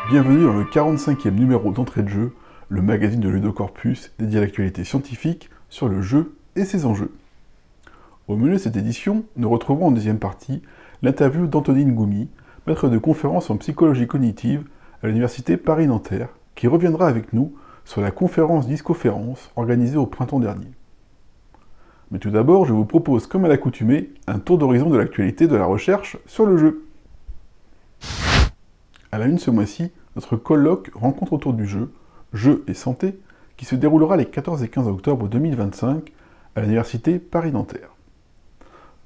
Bienvenue dans le 45e numéro d'Entrée de jeu, le magazine de Ludocorpus dédié à l'actualité scientifique sur le jeu et ses enjeux. Au menu de cette édition, nous retrouvons en deuxième partie l'interview d'Antonine Goumi, maître de conférence en psychologie cognitive à l'université Paris-Nanterre, qui reviendra avec nous sur la conférence Discoférence organisée au printemps dernier. Mais tout d'abord, je vous propose, comme à l'accoutumée, un tour d'horizon de l'actualité de la recherche sur le jeu. À la une ce mois-ci, notre colloque Rencontre autour du jeu, Jeux et santé, qui se déroulera les 14 et 15 octobre 2025 à l'université Paris-Nanterre.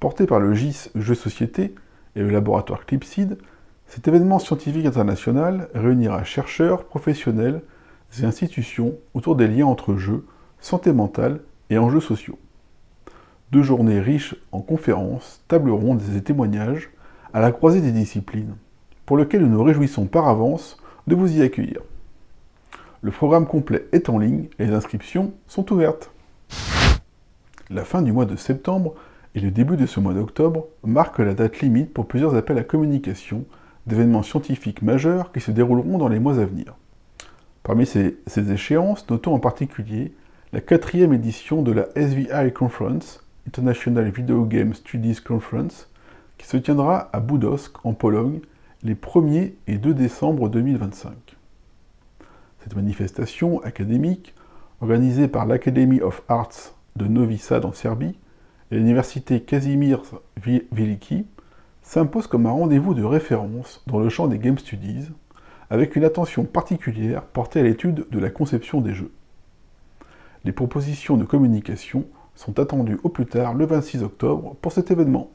Porté par le GIS Jeux Société et le laboratoire Clipseed, cet événement scientifique international réunira chercheurs, professionnels et institutions autour des liens entre jeux, santé mentale et enjeux sociaux. 2 journées riches en conférences, tables rondes et témoignages à la croisée des disciplines, pour lequel nous nous réjouissons par avance de vous y accueillir. Le programme complet est en ligne et les inscriptions sont ouvertes. La fin du mois de septembre et le début de ce mois d'octobre marquent la date limite pour plusieurs appels à communication d'événements scientifiques majeurs qui se dérouleront dans les mois à venir. Parmi ces échéances, notons en particulier la 4e édition de la SVI Conference, International Video Game Studies Conference, qui se tiendra à Budosk, en Pologne, les 1er et 2 décembre 2025. Cette manifestation académique, organisée par l'Academy of Arts de Novi Sad en Serbie et l'université Kazimierz Veliki, s'impose comme un rendez-vous de référence dans le champ des Game Studies, avec une attention particulière portée à l'étude de la conception des jeux. Les propositions de communication sont attendues au plus tard le 26 octobre pour cet événement.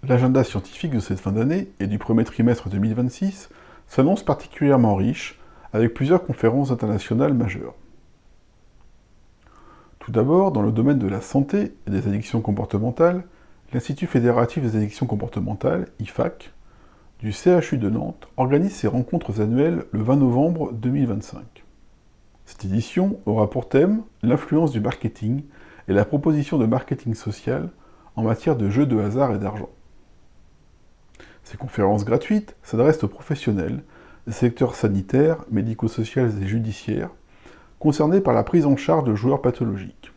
L'agenda scientifique de cette fin d'année et du premier trimestre 2026 s'annonce particulièrement riche, avec plusieurs conférences internationales majeures. Tout d'abord, dans le domaine de la santé et des addictions comportementales, l'Institut fédératif des addictions comportementales, IFAC, du CHU de Nantes, organise ses rencontres annuelles le 20 novembre 2025. Cette édition aura pour thème l'influence du marketing et la proposition de marketing social en matière de jeux de hasard et d'argent. Ces conférences gratuites s'adressent aux professionnels des secteurs sanitaires, médico-sociaux et judiciaires concernés par la prise en charge de joueurs pathologiques.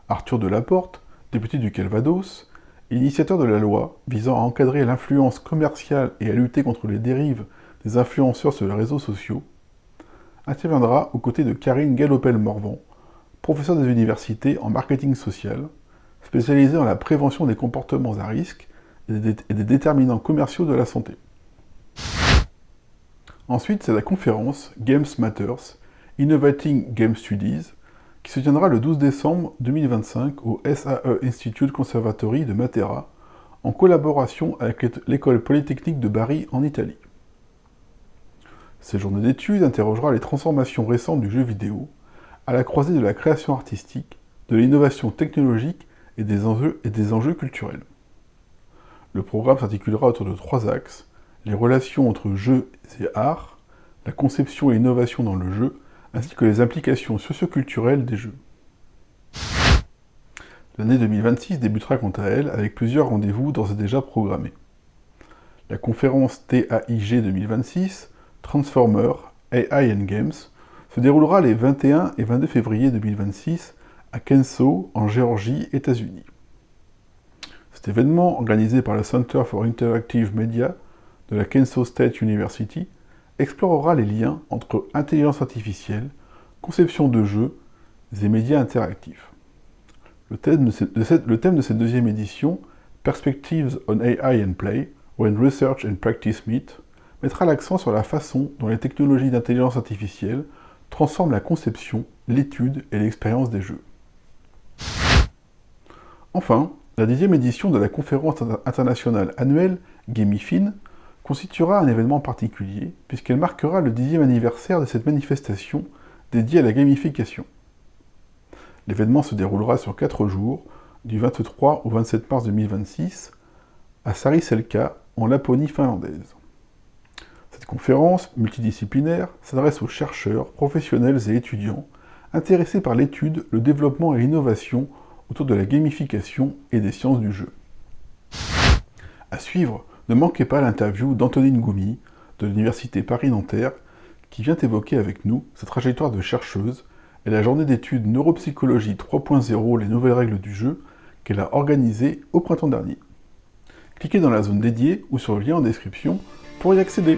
Arthur Delaporte, député du Calvados, initiateur de la loi visant à encadrer l'influence commerciale et à lutter contre les dérives des influenceurs sur les réseaux sociaux, interviendra aux côtés de Karine Galopel-Morvan, professeure des universités en marketing social, spécialisée dans la prévention des comportements à risque et des déterminants commerciaux de la santé. Ensuite, c'est la conférence Games Matters, Innovating Game Studies, qui se tiendra le 12 décembre 2025 au SAE Institute Conservatory de Matera, en collaboration avec l'école polytechnique de Bari en Italie. Cette journée d'études interrogera les transformations récentes du jeu vidéo, à la croisée de la création artistique, de l'innovation technologique et des enjeux culturels. Le programme s'articulera autour de 3 axes: les relations entre jeu et art, la conception et l'innovation dans le jeu, ainsi que les implications socioculturelles des jeux. L'année 2026 débutera quant à elle avec plusieurs rendez-vous d'ores et déjà programmés. La conférence TAIG 2026, Transformer, AI and Games, se déroulera les 21 et 22 février 2026 à Kenso, en Géorgie, États-Unis. Cet événement, organisé par le Center for Interactive Media de la Kenso State University, explorera les liens entre intelligence artificielle, conception de jeux et médias interactifs. Le thème de cette deuxième édition, Perspectives on AI and Play, When Research and Practice Meet, mettra l'accent sur la façon dont les technologies d'intelligence artificielle transforment la conception, l'étude et l'expérience des jeux. Enfin, la 10e édition de la conférence internationale annuelle Gamifin constituera un événement particulier, puisqu'elle marquera le 10e anniversaire de cette manifestation dédiée à la gamification. L'événement se déroulera sur 4 jours, du 23 au 27 mars 2026 à Sariselka, en Laponie finlandaise. Cette conférence multidisciplinaire s'adresse aux chercheurs, professionnels et étudiants intéressés par l'étude, le développement et l'innovation autour de la gamification et des sciences du jeu. À suivre, ne manquez pas l'interview d'Antonine Goumy de l'Université Paris-Nanterre qui vient évoquer avec nous sa trajectoire de chercheuse et la journée d'études Neuropsychologie 3.0, les nouvelles règles du jeu qu'elle a organisée au printemps dernier. Cliquez dans la zone dédiée ou sur le lien en description pour y accéder.